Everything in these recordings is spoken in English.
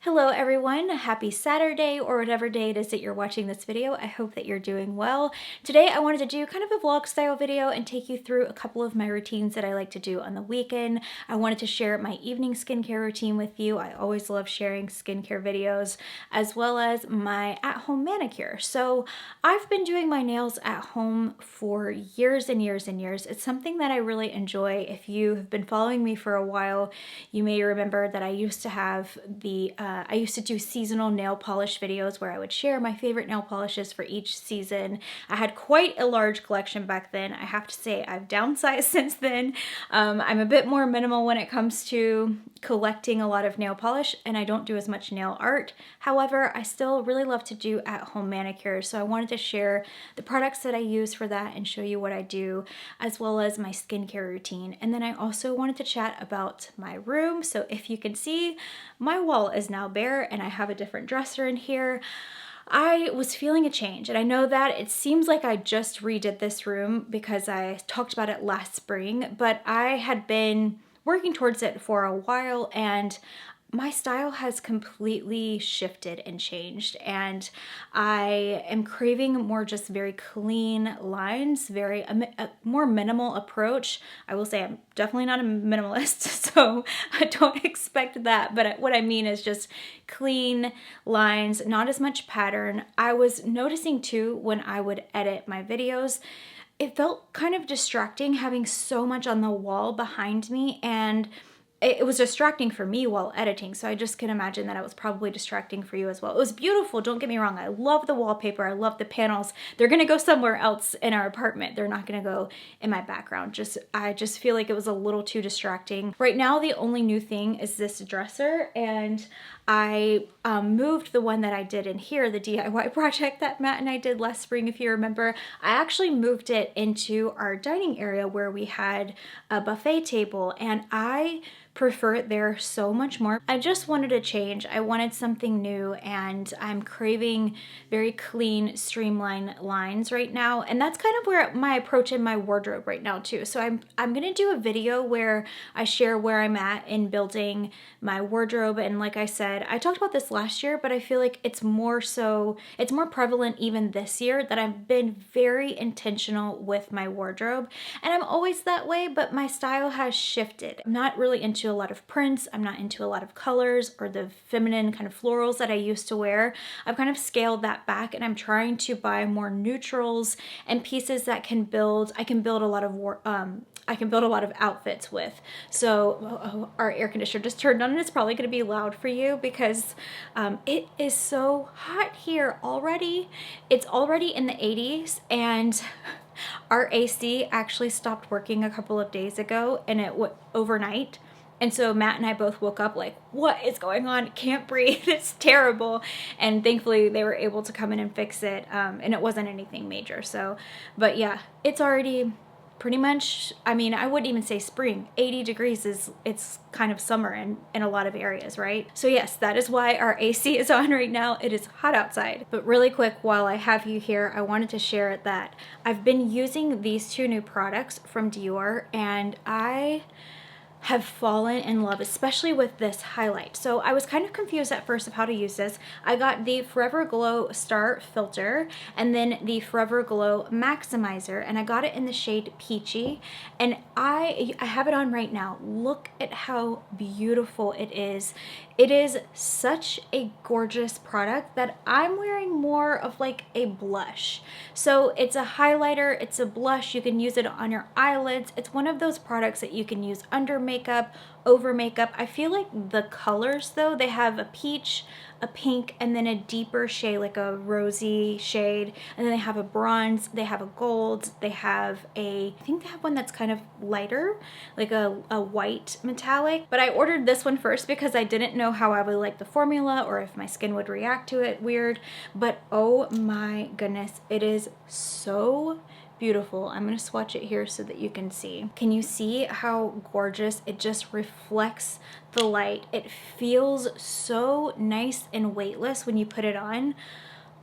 Hello everyone, happy Saturday or whatever day it is that you're watching this video. I hope that you're doing well. Today I wanted to do kind of a vlog style video and take you through a couple of my routines that I like to do on the weekend. I wanted to share my evening skincare routine with you. I always love sharing skincare videos as well as my at-home manicure. So I've been doing my nails at home for years and years and years. It's something that I really enjoy. If you have been following me for a while, you may remember that I used to have I used to do seasonal nail polish videos where I would share my favorite nail polishes for each season. I had quite a large collection back then. I have to say I've downsized since then. I'm a bit more minimal when it comes to collecting a lot of nail polish, and I don't do as much nail art. However, I still really love to do at-home manicures, so I wanted to share the products that I use for that and show you what I do, as well as my skincare routine. And then I also wanted to chat about my room. So if you can see, my wall is now bare and I have a different dresser in here. I was feeling a change, and I know that it seems like I just redid this room because I talked about it last spring, but I had been working towards it for a while, and my style has completely shifted and changed, and I am craving more just very clean lines, a more minimal approach. I will say I'm definitely not a minimalist, so I don't expect that, but what I mean is just clean lines, not as much pattern. I was noticing too when I would edit my videos, it felt kind of distracting having so much on the wall behind me, and it was distracting for me while editing, so I just can imagine that it was probably distracting for you as well. It was beautiful, don't get me wrong. I love the wallpaper, I love the panels. They're gonna go somewhere else in our apartment. They're not gonna go in my background. I just feel like it was a little too distracting. Right now, the only new thing is this dresser, and I moved the one that I did in here, the DIY project that Matt and I did last spring, if you remember. I actually moved it into our dining area where we had a buffet table, and I prefer it there so much more. I just wanted a change. I wanted something new, and I'm craving very clean, streamlined lines right now. And that's kind of where my approach in my wardrobe right now too. So I'm gonna do a video where I share where I'm at in building my wardrobe. And like I said, I talked about this last year, but I feel like it's more prevalent even this year that I've been very intentional with my wardrobe. And I'm always that way, but my style has shifted. I'm not really into a lot of prints. I'm not into a lot of colors or the feminine kind of florals that I used to wear. I've kind of scaled that back, and I'm trying to buy more neutrals and pieces that I can build a lot of outfits with. So our air conditioner just turned on, and it's probably going to be loud for you because it is so hot here already. It's already in the 80s, and our AC actually stopped working a couple of days ago, and it went overnight. And so Matt and I both woke up like, what is going on? Can't breathe. It's terrible. And thankfully they were able to come in and fix it. And it wasn't anything major. So, but yeah, it's already pretty much, I mean, I wouldn't even say spring. 80 degrees it's kind of summer in a lot of areas, right? So yes, that is why our AC is on right now. It is hot outside. But really quick, while I have you here, I wanted to share that I've been using these two new products from Dior, and I have fallen in love, especially with this highlight. So I was kind of confused at first of how to use this. I got the Forever Glow Star Filter and then the Forever Glow Maximizer, and I got it in the shade Peachy, and I have it on right now. Look at how beautiful it is. It is such a gorgeous product that I'm wearing more of like a blush. So it's a highlighter, it's a blush, you can use it on your eyelids. It's one of those products that you can use under makeup, over makeup. I feel like the colors though, they have a peach, a pink, and then a deeper shade, like a rosy shade, and then they have a bronze, they have a gold, they have I think they have one that's kind of lighter, like a white metallic. But I ordered this one first because I didn't know how I would like the formula or if my skin would react to it weird. But oh my goodness, it is so beautiful. I'm going to swatch it here so that you can see. Can you see how gorgeous it just reflects the light? It feels so nice and weightless when you put it on.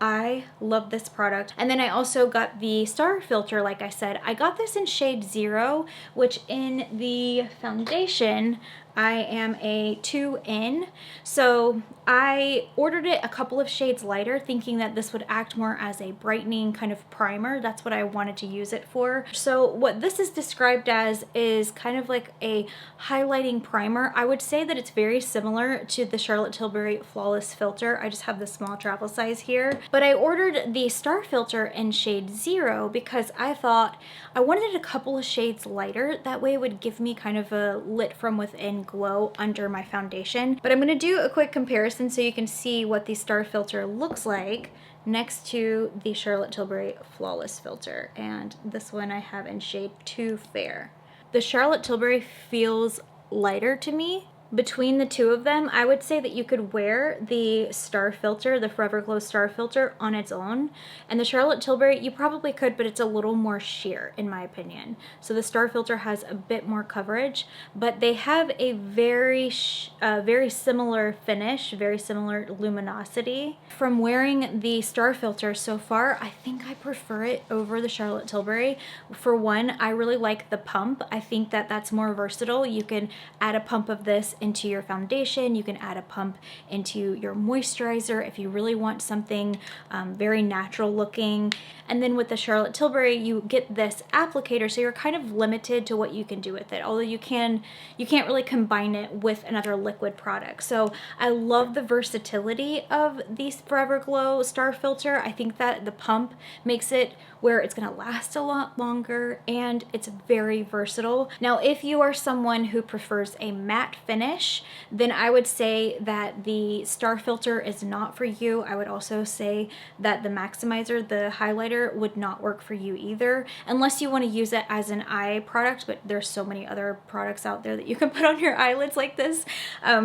I love this product. And then I also got the Star Filter, like I said. I got this in shade 0, which in the foundation, I am a 2N, so I ordered it a couple of shades lighter, thinking that this would act more as a brightening kind of primer. That's what I wanted to use it for. So what this is described as is kind of like a highlighting primer. I would say that it's very similar to the Charlotte Tilbury Flawless Filter. I just have the small travel size here, but I ordered the Star Filter in shade 0 because I thought I wanted it a couple of shades lighter. That way it would give me kind of a lit from within glow under my foundation. But I'm going to do a quick comparison so you can see what the Star Filter looks like next to the Charlotte Tilbury Flawless Filter. And this one I have in shade 2 Fair. The Charlotte Tilbury feels lighter to me. Between the two of them, I would say that you could wear the Star Filter, the Forever Glow Star Filter, on its own. And the Charlotte Tilbury, you probably could, but it's a little more sheer, in my opinion. So the Star Filter has a bit more coverage, but they have a very similar finish, very similar luminosity. From wearing the Star Filter so far, I think I prefer it over the Charlotte Tilbury. For one, I really like the pump. I think that that's more versatile. You can add a pump of this into your foundation. You can add a pump into your moisturizer if you really want something very natural looking. And then with the Charlotte Tilbury, you get this applicator, so you're kind of limited to what you can do with it. Although you can't really combine it with another liquid product. So I love the versatility of the Forever Glow Star Filter. I think that the pump makes it where it's gonna last a lot longer and it's very versatile. Now, if you are someone who prefers a matte finish, then I would say that the Star Filter is not for you. I would also say that the Maximizer, the highlighter, would not work for you either, unless you want to use it as an eye product, but there's so many other products out there that you can put on your eyelids like this.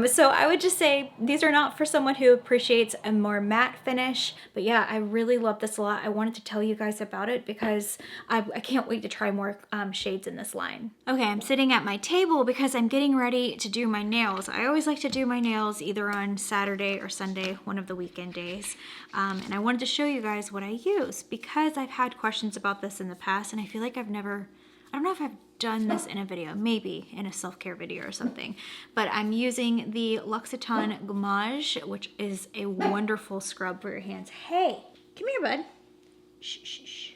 So I would just say these are not for someone who appreciates a more matte finish. But yeah, I really love this a lot. I wanted to tell you guys about it because I can't wait to try more shades in this line. Okay, I'm sitting at my table because I'm getting ready to do my nails. I always like to do my nails either on Saturday or Sunday, one of the weekend days. And I wanted to show you guys what I use because I've had questions about this in the past and I feel like I don't know if I've done this in a video, maybe in a self-care video or something, but I'm using the L'Occitane Gommage, which is a wonderful scrub for your hands. Hey, come here, bud. Shh, shh, shh.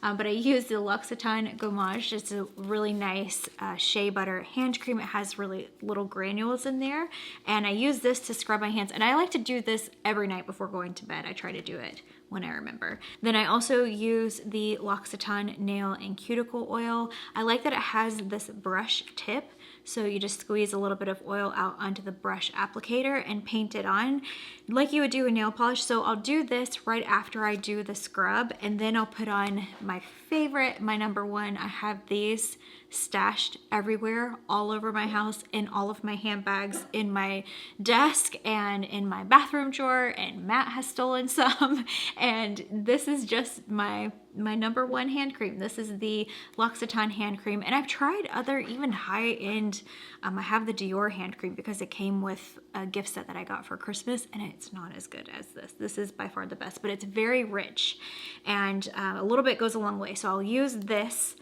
But I use the L'Occitane Gommage. It's a really nice shea butter hand cream. It has really little granules in there. And I use this to scrub my hands. And I like to do this every night before going to bed. I try to do it when I remember. Then I also use the L'Occitane Nail and Cuticle Oil. I like that it has this brush tip. So you just squeeze a little bit of oil out onto the brush applicator and paint it on like you would do a nail polish. So I'll do this right after I do the scrub, and then I'll put on my favorite, my number one. I have these stashed everywhere, all over my house, in all of my handbags, in my desk, and in my bathroom drawer, and Matt has stolen some. And this is just my number one hand cream. This is the L'Occitane hand cream, and I've tried other even high-end, I have the Dior hand cream because it came with a gift set that I got for Christmas, and it's not as good as this. This is by far the best, but it's very rich, and a little bit goes a long way. So I'll use this.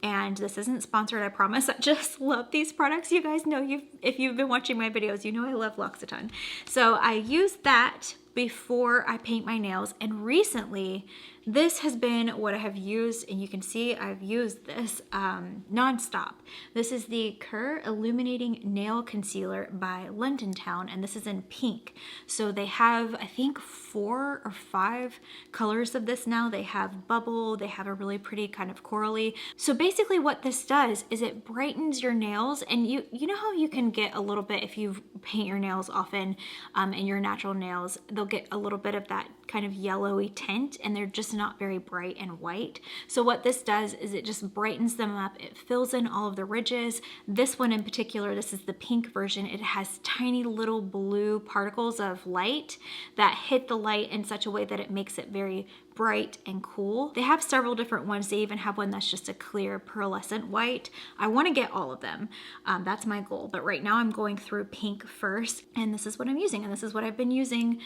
And this isn't sponsored, I promise. I just love these products. You guys know, if you've been watching my videos, you know I love L'Occitane. So I use that before I paint my nails. And recently, this has been what I have used, and you can see I've used this nonstop. This is the Kerr Illuminating Nail Concealer by London Town, and this is in pink. So they have, I think, 4 or 5 colors of this now. They have bubble, they have a really pretty kind of corally. So basically what this does is it brightens your nails, and you know how you can get a little bit, if you paint your nails often in your natural nails, they'll get a little bit of that kind of yellowy tint, and they're just not very bright and white. So what this does is it just brightens them up. It fills in all of the ridges. This one in particular, this is the pink version. It has tiny little blue particles of light that hit the light in such a way that it makes it very bright and cool. They have several different ones. They even have one that's just a clear pearlescent white. I want to get all of them. That's my goal. But right now I'm going through pink first, and this is what I'm using, and this is what I've been using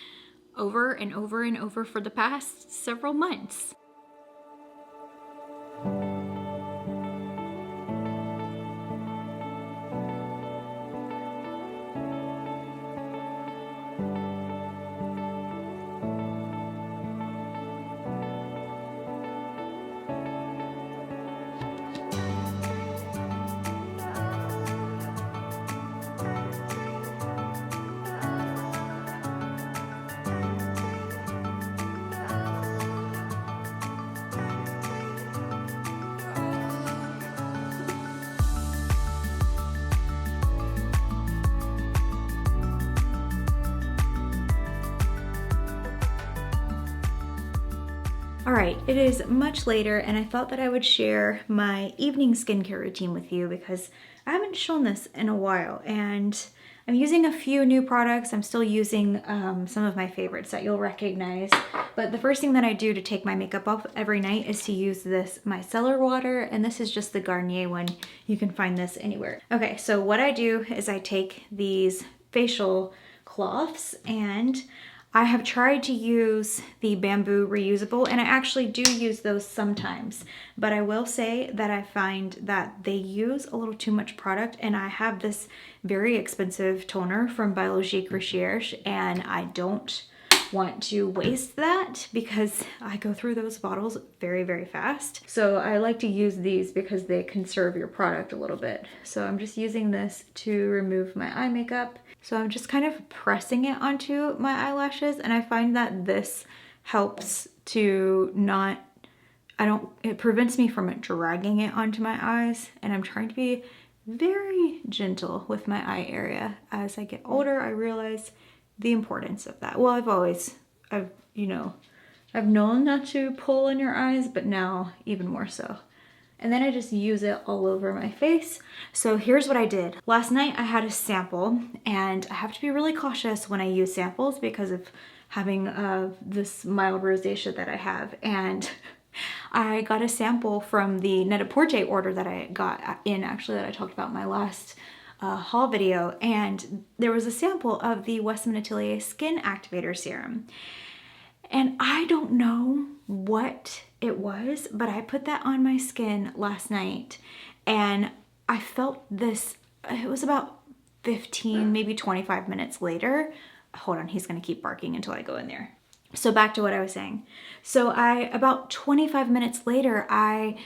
over and over and over for the past several months. All right, it is much later and I thought that I would share my evening skincare routine with you because I haven't shown this in a while and I'm using a few new products. I'm still using some of my favorites that you'll recognize. But the first thing that I do to take my makeup off every night is to use this micellar water, and this is just the Garnier one. You can find this anywhere. Okay, so what I do is I take these facial cloths and I have tried to use the bamboo reusable, and I actually do use those sometimes, but I will say that I find that they use a little too much product, and I have this very expensive toner from Biologique Recherche, and I don't want to waste that because I go through those bottles very, very fast. So I like to use these because they conserve your product a little bit. So I'm just using this to remove my eye makeup. So I'm just kind of pressing it onto my eyelashes, and I find that this helps to not, it prevents me from dragging it onto my eyes, and I'm trying to be very gentle with my eye area. As I get older, I realize the importance of that. Well, I've known not to pull in your eyes, but now even more so. And then I just use it all over my face. So here's what I did. Last night I had a sample, and I have to be really cautious when I use samples because of having this mild rosacea that I have. And I got a sample from the Net-a-Porter order that I got in, actually, that I talked about in my last haul video. And there was a sample of the Westman Atelier Skin Activator Serum. And I don't know what it was, but I put that on my skin last night and I felt this, it was about 15, maybe 25 minutes later. Hold on, he's gonna keep barking until I go in there. So back to what I was saying. So about 25 minutes later, I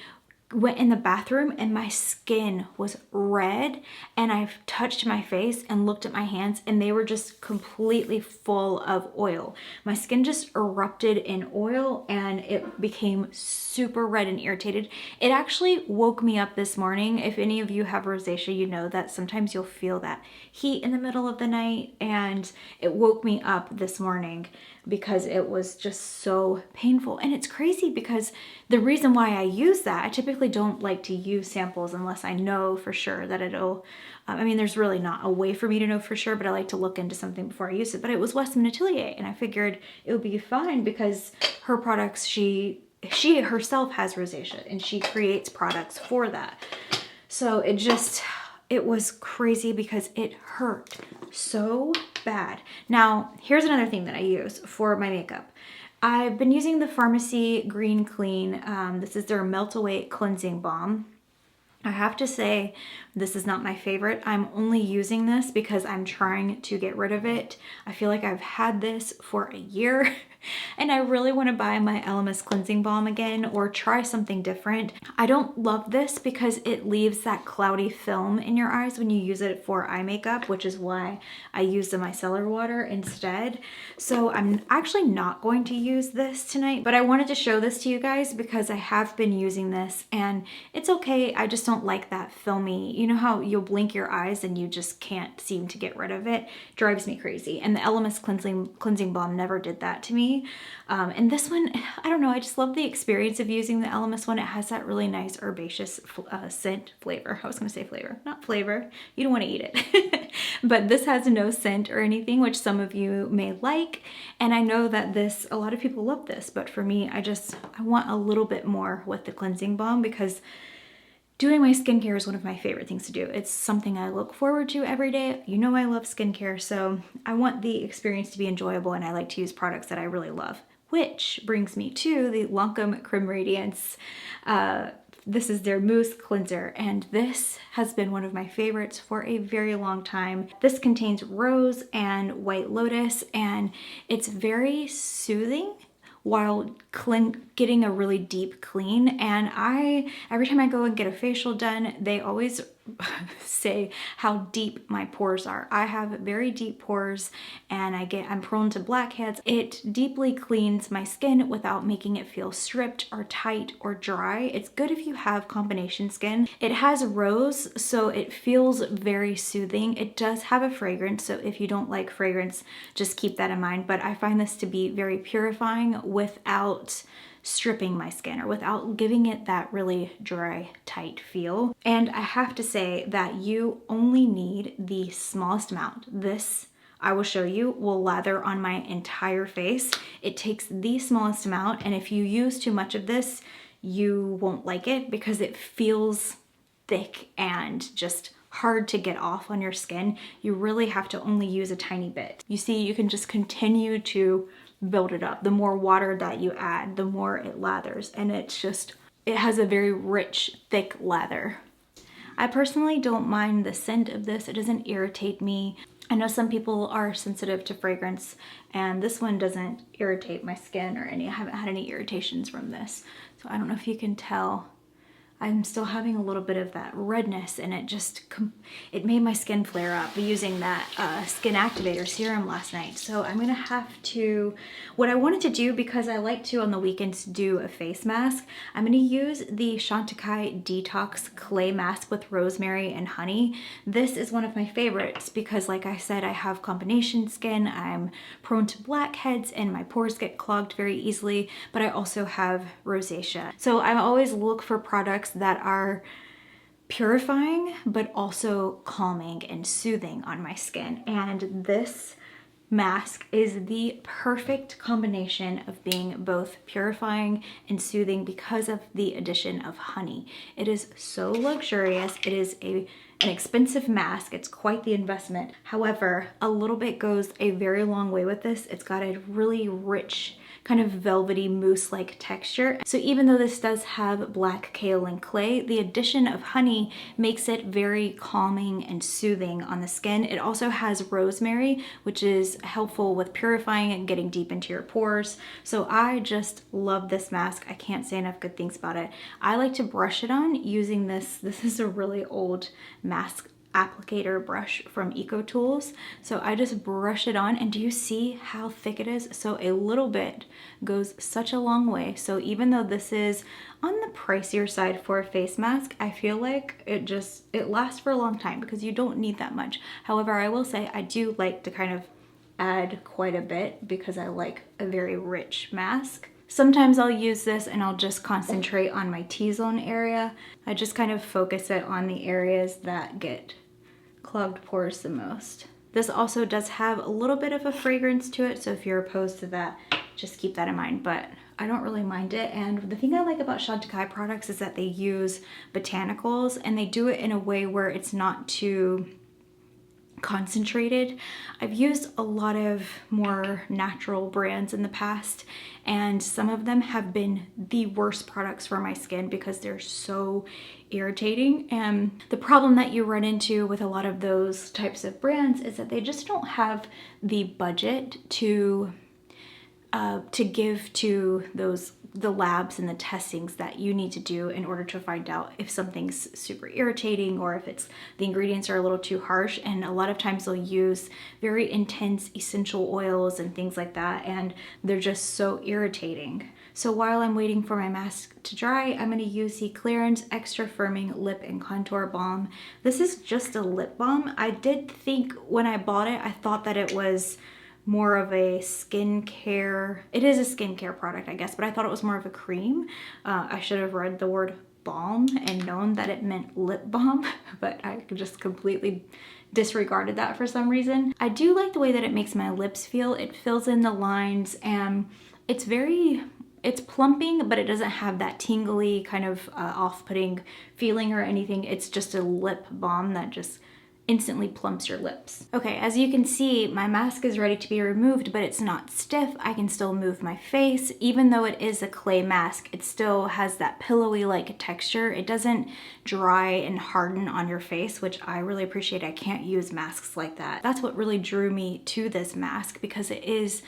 went in the bathroom and my skin was red, and I touched my face and looked at my hands and they were just completely full of oil. My skin just erupted in oil and it became super red and irritated. It actually woke me up this morning. If any of you have rosacea, you know that sometimes you'll feel that heat in the middle of the night, and it woke me up this morning because it was just so painful. And it's crazy because the reason why I use that, I typically don't like to use samples unless I know for sure that it'll, I mean, there's really not a way for me to know for sure, but I like to look into something before I use it. But it was Westman Atelier, and I figured it would be fine because her products, she herself has rosacea and she creates products for that. So it was crazy because it hurt so bad. Now, here's another thing that I use for my makeup. I've been using the Pharmacy Green Clean. This is their Melt Away Cleansing Balm. I have to say, this is not my favorite. I'm only using this because I'm trying to get rid of it. I feel like I've had this for a year and I really want to buy my Elemis Cleansing Balm again or try something different. I don't love this because it leaves that cloudy film in your eyes when you use it for eye makeup, which is why I use the micellar water instead. So I'm actually not going to use this tonight, but I wanted to show this to you guys because I have been using this and it's okay. I just don't like that filmy, you know how you'll blink your eyes and you just can't seem to get rid of it? Drives me crazy. And the Elemis Cleansing Balm never did that to me. And this one, I don't know, I just love the experience of using the Elemis one. It has that really nice herbaceous scent flavor. I was gonna say flavor, not flavor. You don't wanna eat it. But this has no scent or anything, which some of you may like. And I know that a lot of people love this, but for me, I want a little bit more with the cleansing balm because doing my skincare is one of my favorite things to do. It's something I look forward to every day. You know I love skincare, so I want the experience to be enjoyable, and I like to use products that I really love. Which brings me to the Lancome Creme Radiance. This is their Mousse Cleanser, and this has been one of my favorites for a very long time. This contains rose and white lotus, and it's very soothing while getting a really deep clean. And every time I go and get a facial done, they always say how deep my pores are. I have very deep pores and I'm prone to blackheads. It deeply cleans my skin without making it feel stripped or tight or dry. It's good if you have combination skin. It has rose, so it feels very soothing. It does have a fragrance, so if you don't like fragrance, just keep that in mind. But I find this to be very purifying without stripping my skin or without giving it that really dry, tight feel. And I have to say that you only need the smallest amount. This, I will show you, will lather on my entire face. It takes the smallest amount, and if you use too much of this, you won't like it because it feels thick and just hard to get off on your skin. You really have to only use a tiny bit. You see, you can just continue to build it up. The more water that you add, the more it lathers, and it has a very rich, thick lather. I personally don't mind the scent of this. It doesn't irritate me. I know some people are sensitive to fragrance, and this one doesn't irritate my skin or any. I haven't had any irritations from this. So I don't know if you can tell. I'm still having a little bit of that redness, and it made my skin flare up using that skin activator serum last night. So I'm gonna have to, what I wanted to do, because I like to on the weekends do a face mask, I'm gonna use the Chantecaille Detox Clay Mask with rosemary and honey. This is one of my favorites because, like I said, I have combination skin, I'm prone to blackheads, and my pores get clogged very easily, but I also have rosacea. So I always look for products that are purifying but also calming and soothing on my skin, and this mask is the perfect combination of being both purifying and soothing because of the addition of honey. It is so luxurious. It is an expensive mask. It's quite the investment. However, a little bit goes a very long way with this. It's got a really rich kind of velvety mousse-like texture. So even though this does have black kaolin clay, the addition of honey makes it very calming and soothing on the skin. It also has rosemary, which is helpful with purifying and getting deep into your pores. So I just love this mask. I can't say enough good things about it. I like to brush it on using this. This is a really old mask applicator brush from EcoTools. So I just brush it on, and do you see how thick it is? So a little bit goes such a long way. So even though this is on the pricier side for a face mask, I feel like it lasts for a long time because you don't need that much. However, I will say I do like to kind of add quite a bit because I like a very rich mask. Sometimes I'll use this and I'll just concentrate on my T-zone area. I just kind of focus it on the areas that get clogged pores the most. This also does have a little bit of a fragrance to it, so if you're opposed to that, just keep that in mind, but I don't really mind it. And the thing I like about Chantecaille products is that they use botanicals, and they do it in a way where it's not too concentrated. I've used a lot of more natural brands in the past, and some of them have been the worst products for my skin because they're so irritating. And the problem that you run into with a lot of those types of brands is that they just don't have the budget to give to the labs and the testings that you need to do in order to find out if something's super irritating or if the ingredients are a little too harsh. And a lot of times they'll use very intense essential oils and things like that, and they're just so irritating. So while I'm waiting for my mask to dry, I'm going to use the Clarins Extra Firming Lip and Contour Balm. This is just a lip balm. I did think when I bought it, I thought that it was more of a skincare. It is a skincare product, I guess, but I thought it was more of a cream. I should have read the word balm and known that it meant lip balm, but I just completely disregarded that for some reason. I do like the way that it makes my lips feel. It fills in the lines, and it's plumping, but it doesn't have that tingly kind of off-putting feeling or anything. It's just a lip balm that just instantly plumps your lips. Okay, as you can see, my mask is ready to be removed, but it's not stiff. I can still move my face. Even though it is a clay mask, it still has that pillowy-like texture. It doesn't dry and harden on your face, which I really appreciate. I can't use masks like that. That's what really drew me to this mask, because it is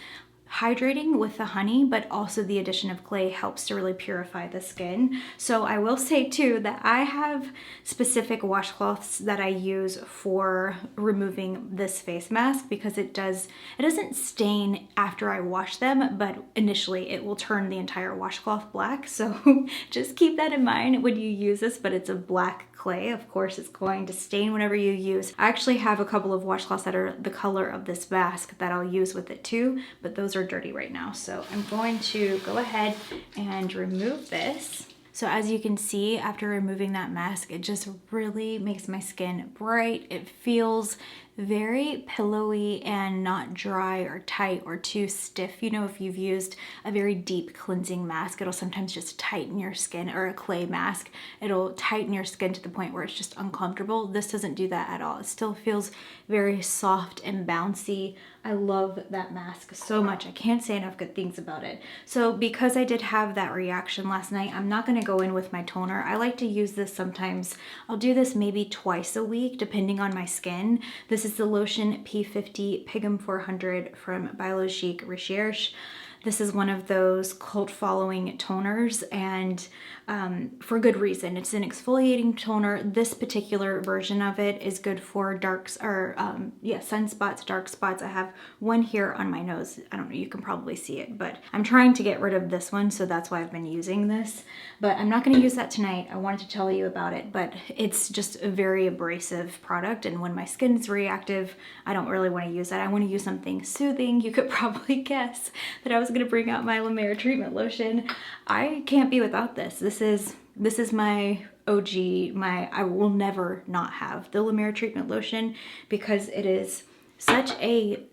hydrating with the honey, but also the addition of clay helps to really purify the skin. So I will say too that I have specific washcloths that I use for removing this face mask, because it doesn't stain after I wash them, but initially it will turn the entire washcloth black. So just keep that in mind when you use this, but it's a black clay. Of course, it's going to stain whenever you use. I actually have a couple of washcloths that are the color of this mask that I'll use with it too, but those are dirty right now. So I'm going to go ahead and remove this. So as you can see, after removing that mask, it just really makes my skin bright. It feels very pillowy and not dry or tight or too stiff. You know, if you've used a very deep cleansing mask, it'll sometimes just tighten your skin, or a clay mask, it'll tighten your skin to the point where it's just uncomfortable. This doesn't do that at all. It still feels very soft and bouncy. I love that mask so much. I can't say enough good things about it. So because I did have that reaction last night, I'm not gonna go in with my toner. I like to use this sometimes. I'll do this maybe twice a week, depending on my skin. This is the lotion P50 Pigum 400 from Biologique Recherche. This is one of those cult following toners, and for good reason. It's an exfoliating toner. This particular version of it is good for sunspots, dark spots. I have one here on my nose. I don't know, you can probably see it, but I'm trying to get rid of this one, so that's why I've been using this. But I'm not going to use that tonight. I wanted to tell you about it, but it's just a very abrasive product, and when my skin is reactive, I don't really want to use that. I want to use something soothing. You could probably guess that I was going to bring out my La Mer treatment lotion. I can't be without this. This is my OG, I will never not have the La Mer treatment lotion, because it is such a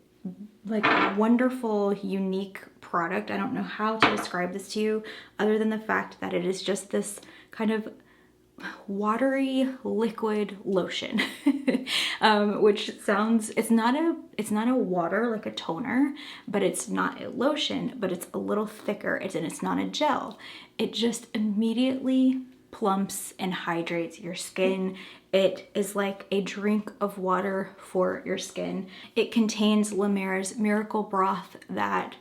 wonderful, unique product. I don't know how to describe this to you other than the fact that it is just this kind of watery liquid lotion. Which sounds, it's not a water like a toner, but it's not a lotion, but it's a little thicker, and it's not a gel. It just immediately plumps and hydrates your skin. It is like a drink of water for your skin. It contains La Mer's miracle broth that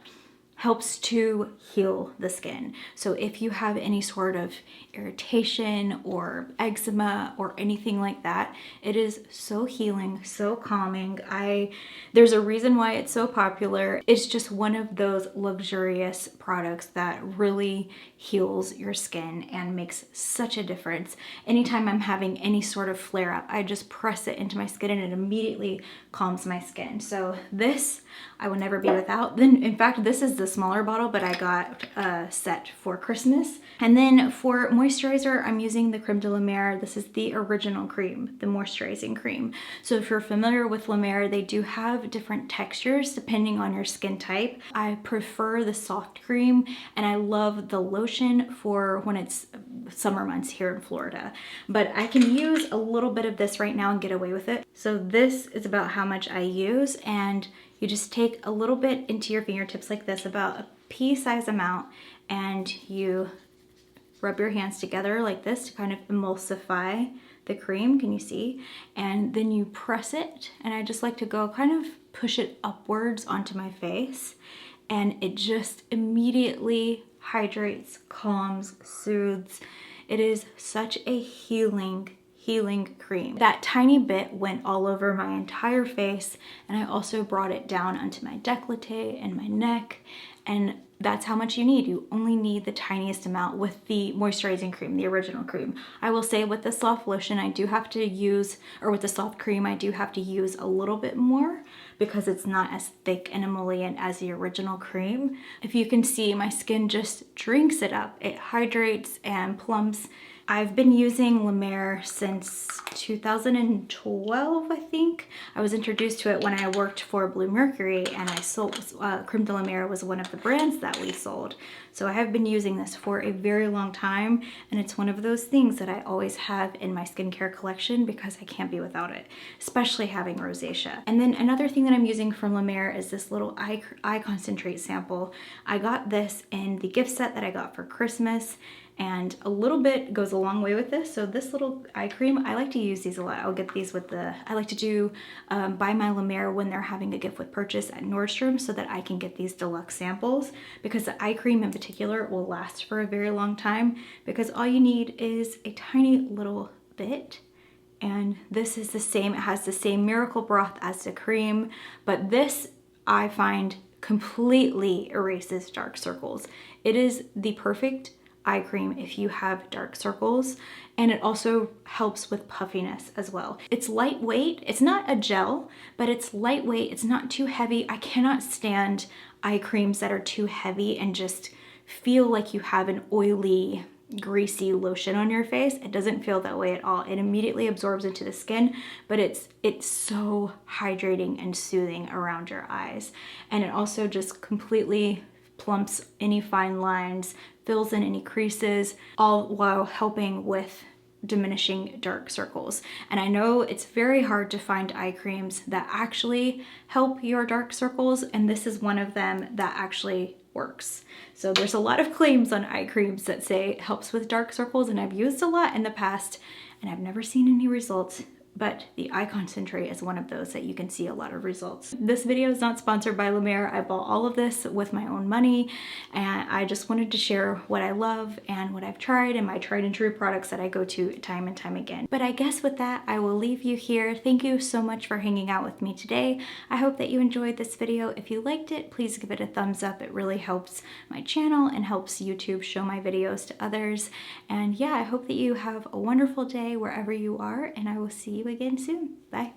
helps to heal the skin. So if you have any sort of irritation or eczema or anything like that, it is so healing, so calming. There's a reason why it's so popular. It's just one of those luxurious products that really heals your skin and makes such a difference. Anytime I'm having any sort of flare up, I just press it into my skin and it immediately calms my skin. So this I will never be without. Then in fact, this is the smaller bottle, but I got a set for Christmas. And then for moisturizer, I'm using the Creme de la Mer. This is the original cream, the moisturizing cream. So if you're familiar with La Mer, they do have different textures depending on your skin type. I prefer the soft cream, and I love the lotion for when it's summer months here in Florida. But I can use a little bit of this right now and get away with it. So this is about how much I use, and you just take a little bit into your fingertips like this, about a pea-size amount, and you rub your hands together like this to kind of emulsify the cream. Can you see? And then you press it, and I just like to go kind of push it upwards onto my face, and it just immediately hydrates, calms, soothes. It is such a healing cream. That tiny bit went all over my entire face, and I also brought it down onto my décolleté and my neck, and that's how much you need. You only need the tiniest amount with the moisturizing cream, the original cream. I will say with the soft lotion, I do have to use, or with the soft cream, I do have to use a little bit more because it's not as thick and emollient as the original cream. If you can see, my skin just drinks it up. It hydrates and plumps. I've been using La Mer since 2012, I think. I was introduced to it when I worked for Blue Mercury, and I sold, Creme de la Mer was one of the brands that we sold. So I have been using this for a very long time, and it's one of those things that I always have in my skincare collection because I can't be without it, especially having rosacea. And then another thing that I'm using from La Mer is this little eye concentrate sample. I got this in the gift set that I got for Christmas, and a little bit goes a long way with this. So this little eye cream, I like to use these a lot. I'll get these with I like to do buy my La Mer when they're having a gift with purchase at Nordstrom, so that I can get these deluxe samples, because the eye cream in particular will last for a very long time, because all you need is a tiny little bit. And this is the same, it has the same miracle broth as the cream, but this I find completely erases dark circles. It is the perfect eye cream if you have dark circles, and it also helps with puffiness as well. It's lightweight. It's not a gel, but it's lightweight. It's not too heavy. I cannot stand eye creams that are too heavy and just feel like you have an oily, greasy lotion on your face. It doesn't feel that way at all. It immediately absorbs into the skin, but it's so hydrating and soothing around your eyes. And it also just completely plumps any fine lines, fills in any creases, all while helping with diminishing dark circles. And I know it's very hard to find eye creams that actually help your dark circles, and this is one of them that actually works. So there's a lot of claims on eye creams that say it helps with dark circles, and I've used a lot in the past and I've never seen any results. But the Eye Concentrate is one of those that you can see a lot of results. This video is not sponsored by La Mer. I bought all of this with my own money, and I just wanted to share what I love and what I've tried and my tried and true products that I go to time and time again. But I guess with that, I will leave you here. Thank you so much for hanging out with me today. I hope that you enjoyed this video. If you liked it, please give it a thumbs up. It really helps my channel and helps YouTube show my videos to others. And yeah, I hope that you have a wonderful day wherever you are, and I will see you again soon. Bye.